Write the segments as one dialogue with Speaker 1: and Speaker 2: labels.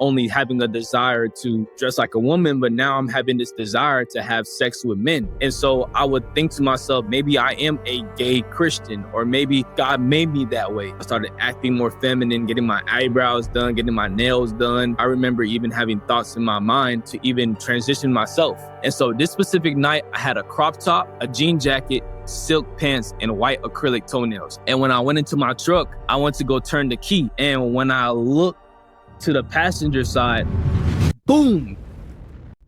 Speaker 1: only having a desire to dress like a woman, but now I'm having this desire to have sex with men. And so I would think to myself, maybe I am a gay Christian, or maybe God made me that way. I started acting more feminine, getting my eyebrows done, getting my nails done. I remember even having thoughts in my mind to even transition myself. And so this specific night, I had a crop top, a jean jacket, silk pants, and white acrylic toenails. And when I went into my truck, I went to go turn the key. And when I looked to the passenger side, boom.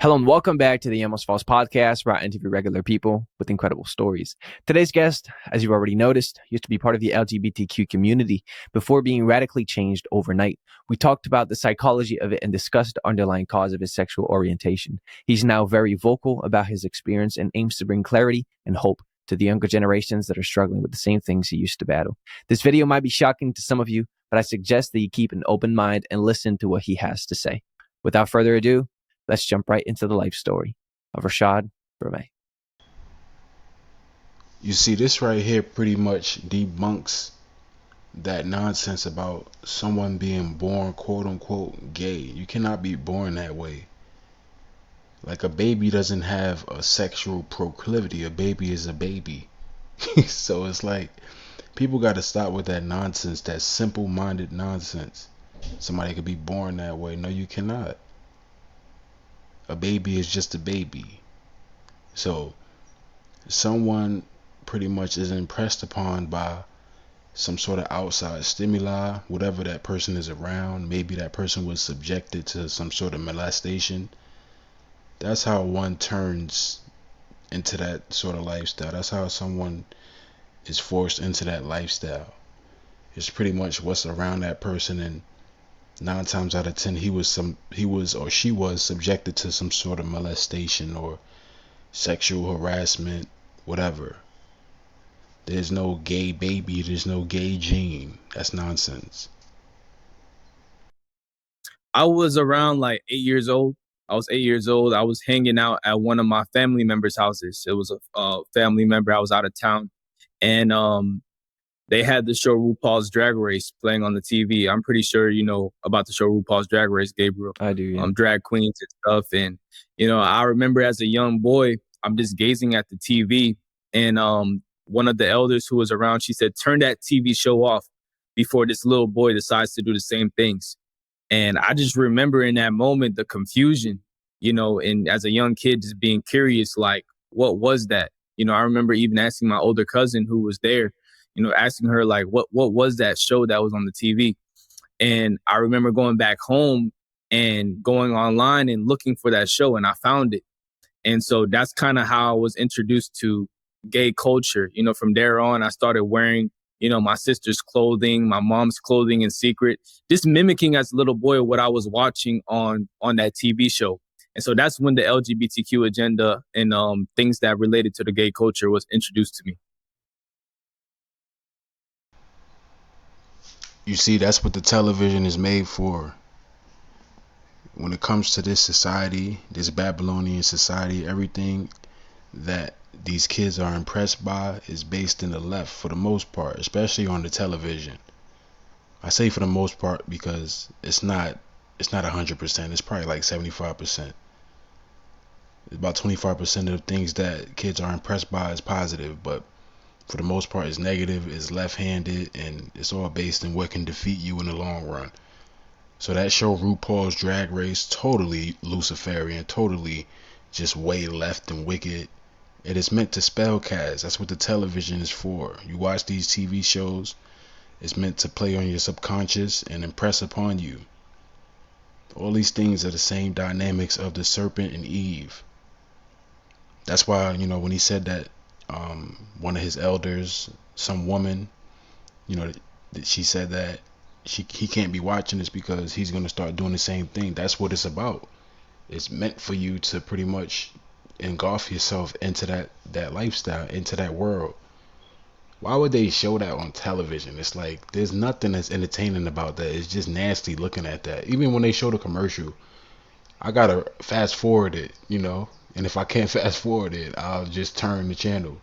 Speaker 2: Hello and welcome back to the Almost False podcast, where I interview regular people with incredible stories. Today's guest, as you've already noticed, used to be part of the LGBTQ community before being radically changed overnight. We talked about the psychology of it and discussed the underlying cause of his sexual orientation. He's now very vocal about his experience and aims to bring clarity and hope to the younger generations that are struggling with the same things he used to battle. This video might be shocking to some of you, but I suggest that you keep an open mind and listen to what he has to say. Without further ado, let's jump right into the life story of Rashad Brame.
Speaker 3: You see, this right here pretty much debunks that nonsense about someone being born quote unquote gay. You cannot be born that way. Like, a baby doesn't have a sexual proclivity. A baby is a baby. So it's like, people got to stop with that nonsense, that simple-minded nonsense. Somebody could be born that way. No, you cannot. A baby is just a baby. So someone pretty much is impressed upon by some sort of outside stimuli, whatever that person is around. Maybe that person was subjected to some sort of molestation. That's how one turns into that sort of lifestyle. That's how someone is forced into that lifestyle. It's pretty much what's around that person, and 9 times out of 10 he was or she was subjected to some sort of molestation or sexual harassment, whatever. There's no gay baby, there's no gay gene. That's nonsense.
Speaker 1: I was around like 8 years old. I was 8 years old. I was hanging out at one of my family members' houses. It was a family member. I was out of town, and they had the show RuPaul's Drag Race playing on the TV. I'm pretty sure you know about the show RuPaul's Drag Race, Gabriel.
Speaker 2: I do, yeah.
Speaker 1: Drag queens and stuff. And, I remember as a young boy, I'm just gazing at the TV, and one of the elders who was around, she said, "Turn that TV show off before this little boy decides to do the same things." And I just remember in that moment, the confusion, and as a young kid, just being curious, like, what was that? I remember even asking my older cousin who was there, asking her, like, what was that show that was on the TV? And I remember going back home and going online and looking for that show, and I found it. And so that's kind of how I was introduced to gay culture. From there on, I started wearing, my sister's clothing, my mom's clothing in secret, just mimicking as a little boy what I was watching on that TV show. And so that's when the LGBTQ agenda and things that related to the gay culture was introduced to me.
Speaker 3: You see, that's what the television is made for. When it comes to this society, this Babylonian society, everything that these kids are impressed by is based in the left for the most part, especially on the television. I say for the most part because it's not 100%. It's probably like 75%. About 25% of the things that kids are impressed by is positive, but for the most part it's negative, it's left-handed, and it's all based in what can defeat you in the long run. So that show RuPaul's Drag Race, totally Luciferian, totally just way left and wicked. It is meant to spellcast. That's what the television is for. You watch these TV shows, it's meant to play on your subconscious and impress upon you. All these things are the same dynamics of the serpent and Eve. That's why, when he said that one of his elders, some woman, that she said that he can't be watching this because he's going to start doing the same thing. That's what it's about. It's meant for you to pretty much engulf yourself into that lifestyle, into that world. Why would they show that on television? It's like there's nothing that's entertaining about that. It's just nasty looking at that. Even when they show the commercial, I gotta fast forward it, and if I can't fast forward it, I'll just turn the channel.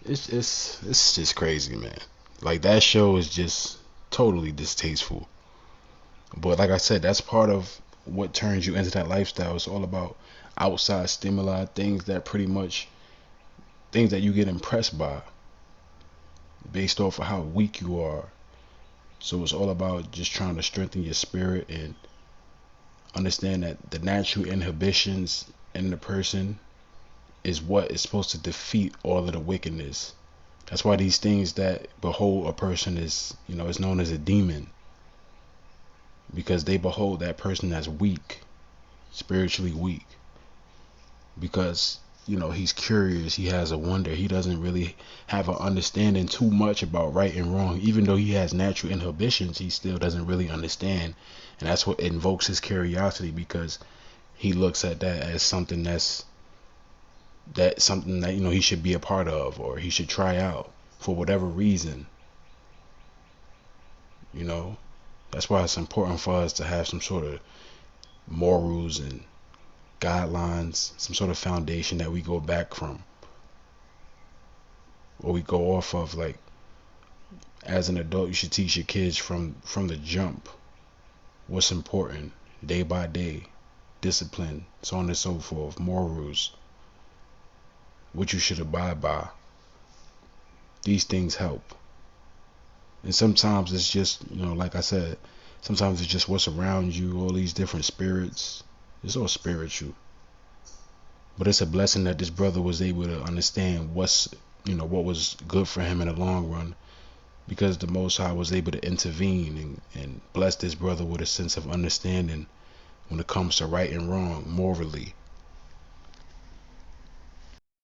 Speaker 3: It's just crazy, man. Like, that show is just totally distasteful. But like I said, that's part of what turns you into that lifestyle. It's all about outside stimuli, things that you get impressed by based off of how weak you are. So it's all about just trying to strengthen your spirit and understand that the natural inhibitions in the person is what is supposed to defeat all of the wickedness. That's why these things that behold a person is known as a demon, because they behold that person as weak, spiritually weak, because he's curious, he has a wonder, he doesn't really have an understanding too much about right and wrong. Even though he has natural inhibitions, he still doesn't really understand, and that's what invokes his curiosity, because he looks at that as something that he should be a part of, or he should try out for whatever reason. That's why it's important for us to have some sort of morals and guidelines, some sort of foundation that we go back from, or we go off of. Like, as an adult, you should teach your kids from the jump what's important, day by day, discipline, so on and so forth, morals, what you should abide by. These things help. And sometimes it's just, like I said, sometimes it's just what's around you, all these different spirits. It's all spiritual. But it's a blessing that this brother was able to understand what was good for him in the long run, because the Most High was able to intervene and bless this brother with a sense of understanding when it comes to right and wrong morally.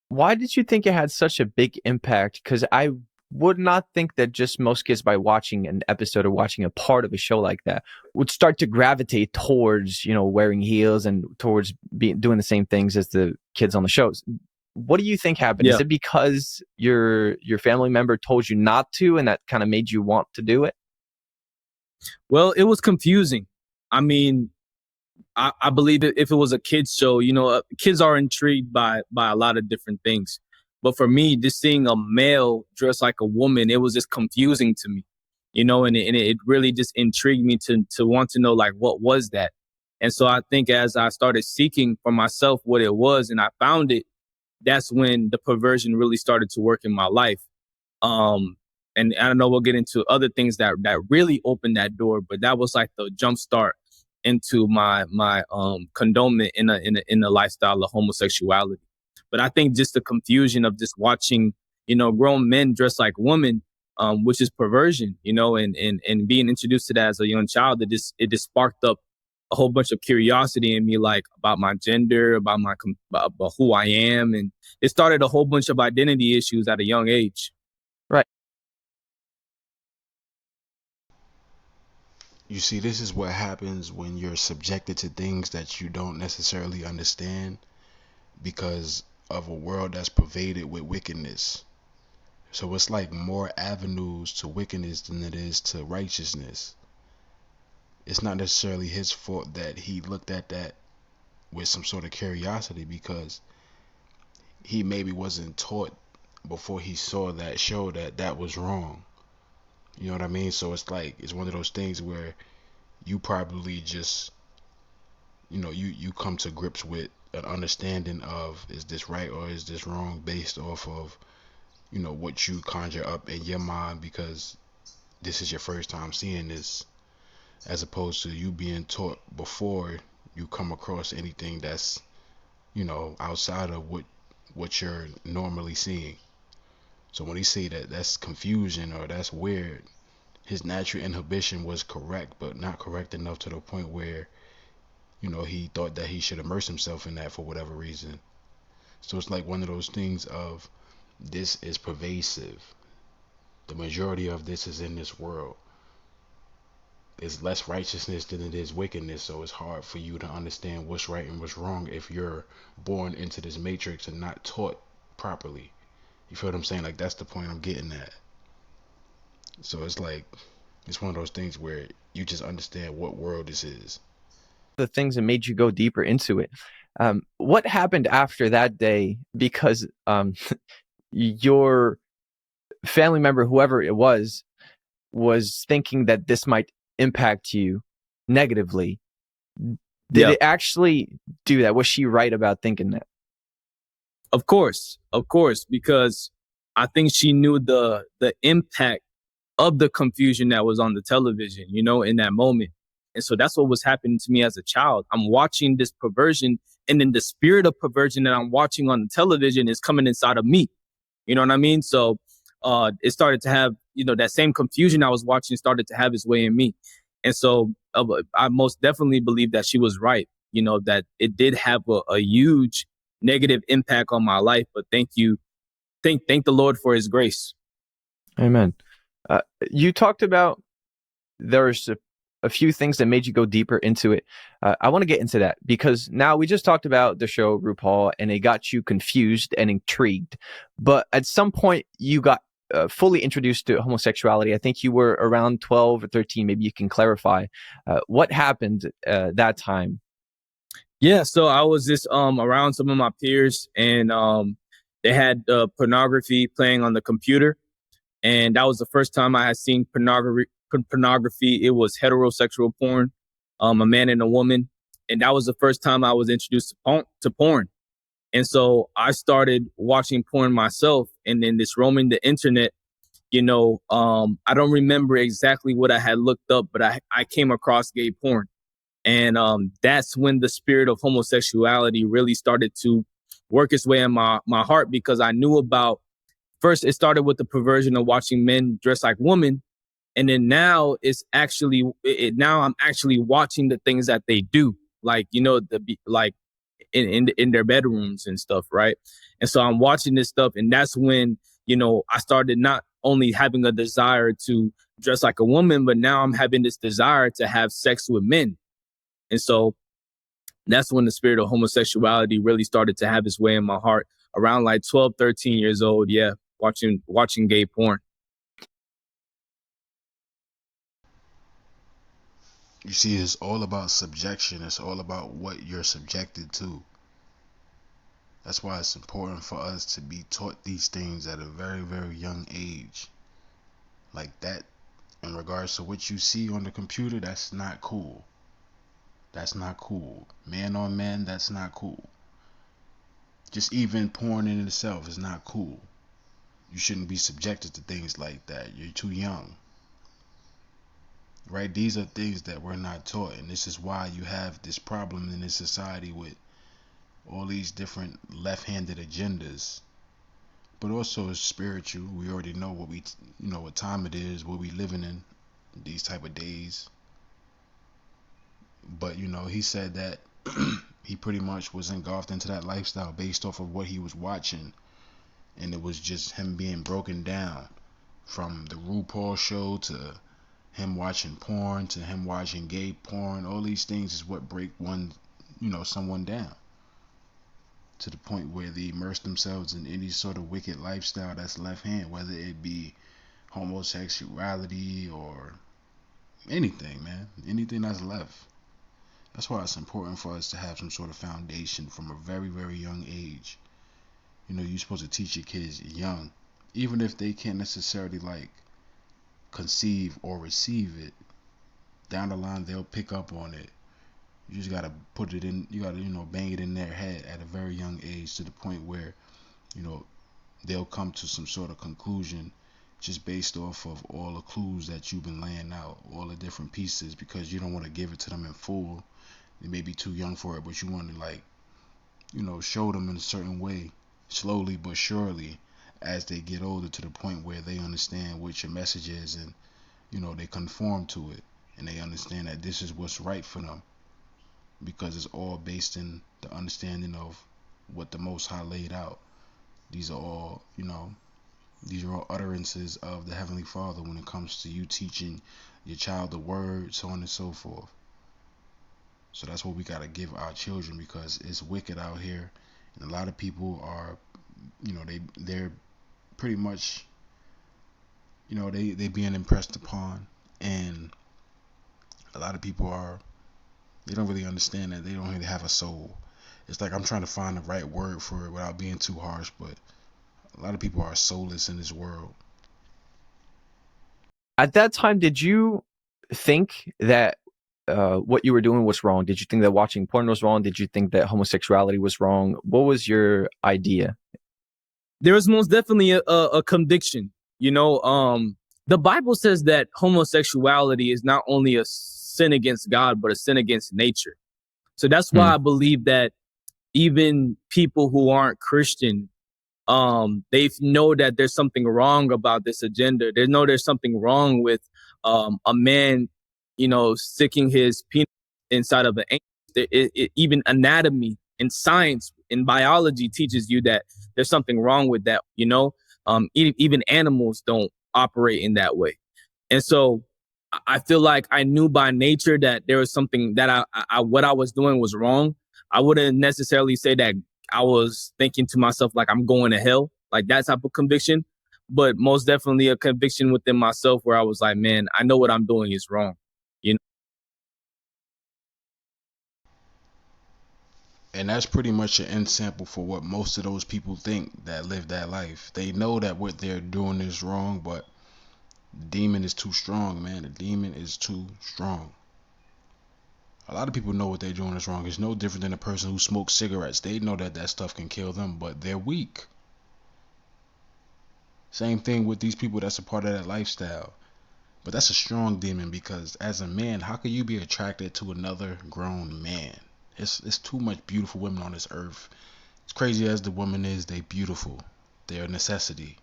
Speaker 2: Why did you think it had such a big impact? Because I would not think that just most kids, by watching an episode or watching a part of a show like that, would start to gravitate towards, wearing heels and towards doing the same things as the kids on the shows. What do you think happened?
Speaker 1: Yeah.
Speaker 2: Is it because your family member told you not to, and that kind of made you want to do it?
Speaker 1: Well, it was confusing. I mean, I believe that if it was a kids show, kids are intrigued by a lot of different things. But for me, just seeing a male dressed like a woman, it was just confusing to me, and it really just intrigued me to want to know, like, what was that? And so I think as I started seeking for myself what it was and I found it, that's when the perversion really started to work in my life. Um, and I don't know, we'll get into other things that really opened that door, but that was like the jump start into my condonement in a lifestyle of homosexuality. But I think just the confusion of just watching, grown men dress like women, which is perversion, and being introduced to that as a young child, it just sparked up a whole bunch of curiosity in me, like about my gender, about who I am, and it started a whole bunch of identity issues at a young age.
Speaker 2: Right.
Speaker 3: You see, this is what happens when you're subjected to things that you don't necessarily understand, because of a world that's pervaded with wickedness. So it's like more avenues to wickedness than it is to righteousness. It's not necessarily his fault that he looked at that with some sort of curiosity, because he maybe wasn't taught before he saw that show that that was wrong. You know what I mean? So it's like, it's one of those things where you probably just, you come to grips with an understanding of, is this right or is this wrong, based off of what you conjure up in your mind, because this is your first time seeing this, as opposed to you being taught before you come across anything that's outside of what you're normally seeing. So when he say that that's confusion or that's weird, his natural inhibition was correct, but not correct enough to the point where he thought that he should immerse himself in that for whatever reason. So it's like one of those things of, this is pervasive. The majority of this is in this world. There's less righteousness than it is wickedness, so it's hard for you to understand what's right and what's wrong if you're born into this matrix and not taught properly. You feel what I'm saying? Like, that's the point I'm getting at. So it's like, it's one of those things where you just understand what world this is.
Speaker 2: The things that made you go deeper into it. What happened after that day? Because your family member, whoever it was thinking that this might impact you negatively. Did it actually do that? Was she right about thinking that?
Speaker 1: Of course, because I think she knew the impact of the confusion that was on the television, in that moment. And so that's what was happening to me as a child. I'm watching this perversion, and then the spirit of perversion that I'm watching on the television is coming inside of me. You know what I mean? So it started to have, that same confusion I was watching started to have its way in me. And so I most definitely believe that she was right, that it did have a huge negative impact on my life. But thank you. Thank the Lord for his grace.
Speaker 2: Amen. You talked about there's a few things that made you go deeper into it. I want to get into that because now we just talked about the show RuPaul and it got you confused and intrigued. But at some point you got fully introduced to homosexuality. I think you were around 12 or 13. Maybe you can clarify what happened that time.
Speaker 1: Yeah, so I was just around some of my peers, and they had pornography playing on the computer, and that was the first time I had seen pornography. It was heterosexual porn, a man and a woman, and that was the first time I was introduced to porn. And so I started watching porn myself, and then this roaming the internet. I don't remember exactly what I had looked up, but I came across gay porn. And that's when the spirit of homosexuality really started to work its way in my heart, because I knew about, first it started with the perversion of watching men dress like women. And then now it's actually, now I'm actually watching the things that they do, like, like in their bedrooms and stuff. Right. And so I'm watching this stuff. And that's when, I started not only having a desire to dress like a woman, but now I'm having this desire to have sex with men. And so that's when the spirit of homosexuality really started to have its way in my heart, around like 12, 13 years old. Yeah. Watching gay porn.
Speaker 3: You see, it's all about subjection. It's all about what you're subjected to. That's why it's important for us to be taught these things at a very, very young age. Like that, in regards to what you see on the computer, that's not cool. That's not cool. Man on man, that's not cool. Just even porn in itself is not cool. You shouldn't be subjected to things like that. You're too young. Right? These are things that we're not taught, and this is why you have this problem in this society with all these different left-handed agendas. But also it's spiritual. We already know what time it is, what we living in these type of days. But he said that he pretty much was engulfed into that lifestyle based off of what he was watching, and it was just him being broken down from the RuPaul show to him watching porn to him watching gay porn. All these things is what break someone down to the point where they immerse themselves in any sort of wicked lifestyle that's left hand, whether it be homosexuality or anything, man, anything that's left. That's why it's important for us to have some sort of foundation from a very, very young age. You're supposed to teach your kids young, even if they can't necessarily like conceive or receive it. Down the line, they'll pick up on it. You just gotta put it in. You gotta, bang it in their head at a very young age to the point where, you know, they'll come to some sort of conclusion just based off of all the clues that you've been laying out, all the different pieces, because you don't want to give it to them in full. They may be too young for it, but you want to show them in a certain way, slowly but surely, as they get older, to the point where they understand what your message is, and they conform to it, and they understand that this is what's right for them, because it's all based in the understanding of what the Most High laid out. These are all, these are all utterances of the Heavenly Father when it comes to you teaching your child the word, so on and so forth. So that's what we got to give our children, because it's wicked out here, and a lot of people are, they're pretty much, they being impressed upon, and a lot of people they don't really understand that they don't really have a soul. It's like I'm trying to find the right word for it without being too harsh, but a lot of people are soulless in this world.
Speaker 2: At that time, did you think that what you were doing was wrong? Did you think that watching porn was wrong? Did you think that homosexuality was wrong? What was your idea?
Speaker 1: There was most definitely a conviction. The Bible says that homosexuality is not only a sin against God, but a sin against nature. So that's
Speaker 2: Hmm.
Speaker 1: why I believe that even people who aren't Christian, they know that there's something wrong about this agenda. They know there's something wrong with a man, sticking his penis inside of an anus. Even anatomy and science and biology teaches you that there's something wrong with that. Even animals don't operate in that way. And so I feel like I knew by nature that there was something that what I was doing was wrong. I wouldn't necessarily say that I was thinking to myself like I'm going to hell, like that type of conviction, but most definitely a conviction within myself where I was like, man, I know what I'm doing is wrong. You know,
Speaker 3: And that's pretty much an end sample for what most of those people think that live that life. They know that what they're doing is wrong, but the demon is too strong, man. The demon is too strong. A lot of people know what they're doing is wrong. It's no different than a person who smokes cigarettes. They know that that stuff can kill them, but they're weak. Same thing with these people that's a part of that lifestyle. But that's a strong demon because as a man, how can you be attracted to another grown man? It's too much beautiful women on this earth. As crazy as the woman is, they beautiful. They're a necessity.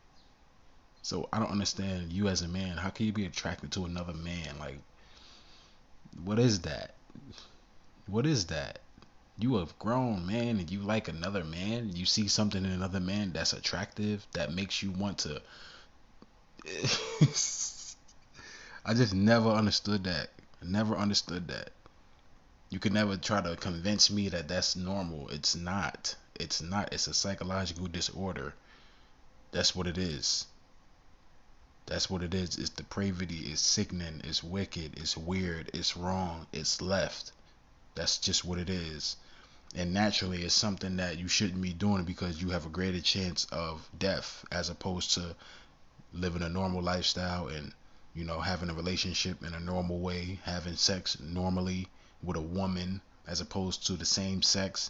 Speaker 3: So I don't understand you as a man. How can you be attracted to another man? Like, what is that? What is that? You a grown man and you like another man. You see something in another man that's attractive that makes you want to. I just never understood that. Never understood that. You can never try to convince me that that's normal. It's not. It's not. It's a psychological disorder. That's what it is. That's what it is. It's depravity. It's sickening. It's wicked. It's weird. It's wrong. It's left. That's just what it is. And naturally, it's something that you shouldn't be doing because you have a greater chance of death as opposed to living a normal lifestyle and having a relationship in a normal way, having sex normally with a woman as opposed to the same sex.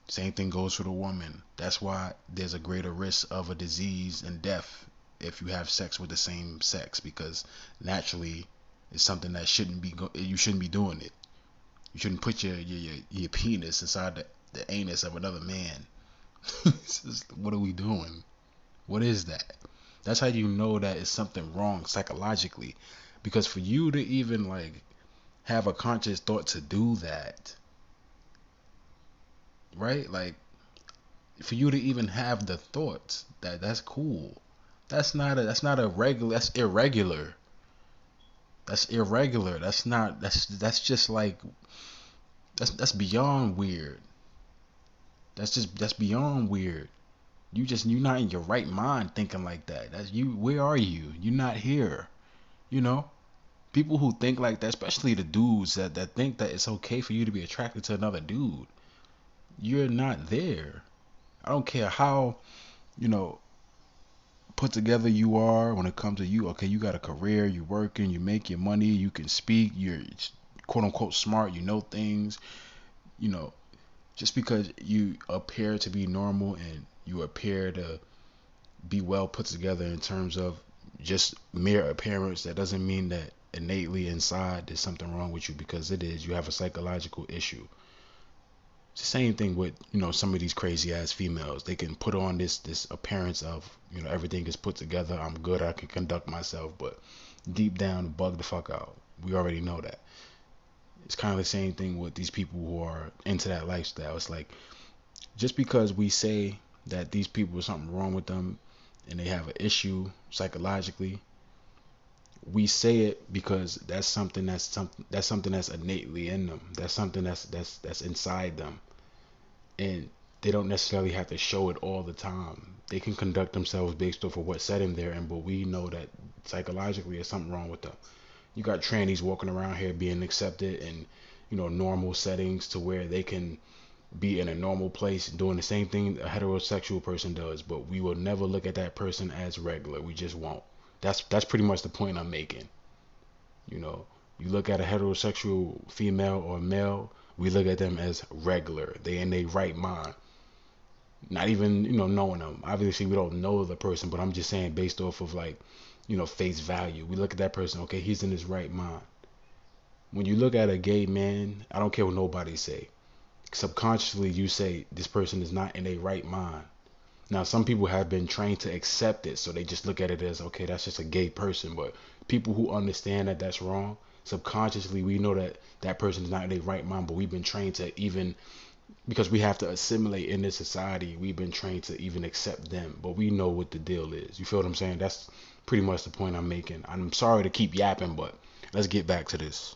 Speaker 3: Same thing goes for the woman. That's why there's a greater risk of a disease and death if you have sex with the same sex, because naturally it's something that you shouldn't be doing it. You shouldn't put your penis inside the anus of another man. What are we doing? What is that? That's how you know that it's something wrong psychologically. Because for you to even like have a conscious thought to do that, right? Like for you to even have the thoughts that's cool. That's not a regular, that's irregular. That's irregular. That's just like that's beyond weird. That's beyond weird. You're not in your right mind thinking like that. That's you. Where are you? You're not here. You know? People who think like that, especially the dudes that think that it's okay for you to be attracted to another dude, you're not there. I don't care how, you know, put together you are when it comes to you. Okay, you got a career, you're working, you make your money, you can speak, you're quote unquote smart, you know things, you know, just because you appear to be normal and you appear to be well put together in terms of just mere appearance, that doesn't mean that innately inside there's something wrong with you, because it is. You have a psychological issue. It's the same thing with some of these crazy ass females. They can put on this appearance of everything is put together. I'm good. I can conduct myself, but deep down, bug the fuck out. We already know that. It's kind of the same thing with these people who are into that lifestyle. It's like just because we say that these people are something wrong with them and they have an issue psychologically, we say it because that's something that's innately in them. That's something that's inside them, and they don't necessarily have to show it all the time. They can conduct themselves based off of what setting they're in, but we know that psychologically there's something wrong with them. You got trannies walking around here being accepted in normal settings to where they can be in a normal place doing the same thing a heterosexual person does, but we will never look at that person as regular. We just won't. That's pretty much the point I'm making. You know, You look at a heterosexual female or male, we look at them as regular. They in their right mind. Not even, knowing them. Obviously, we don't know the person, but I'm just saying based off of like, face value. We look at that person, okay, he's in his right mind. When you look at a gay man, I don't care what nobody say. Subconsciously, you say this person is not in their right mind. Now, some people have been trained to accept it, so they just look at it as, okay, that's just a gay person. But people who understand that that's wrong, subconsciously, we know that that person is not in their right mind, but we've been trained to even, because we have to assimilate in this society, we've been trained to even accept them. But we know what the deal is. You feel what I'm saying? That's pretty much the point I'm making. I'm sorry to keep yapping, but let's get back to this.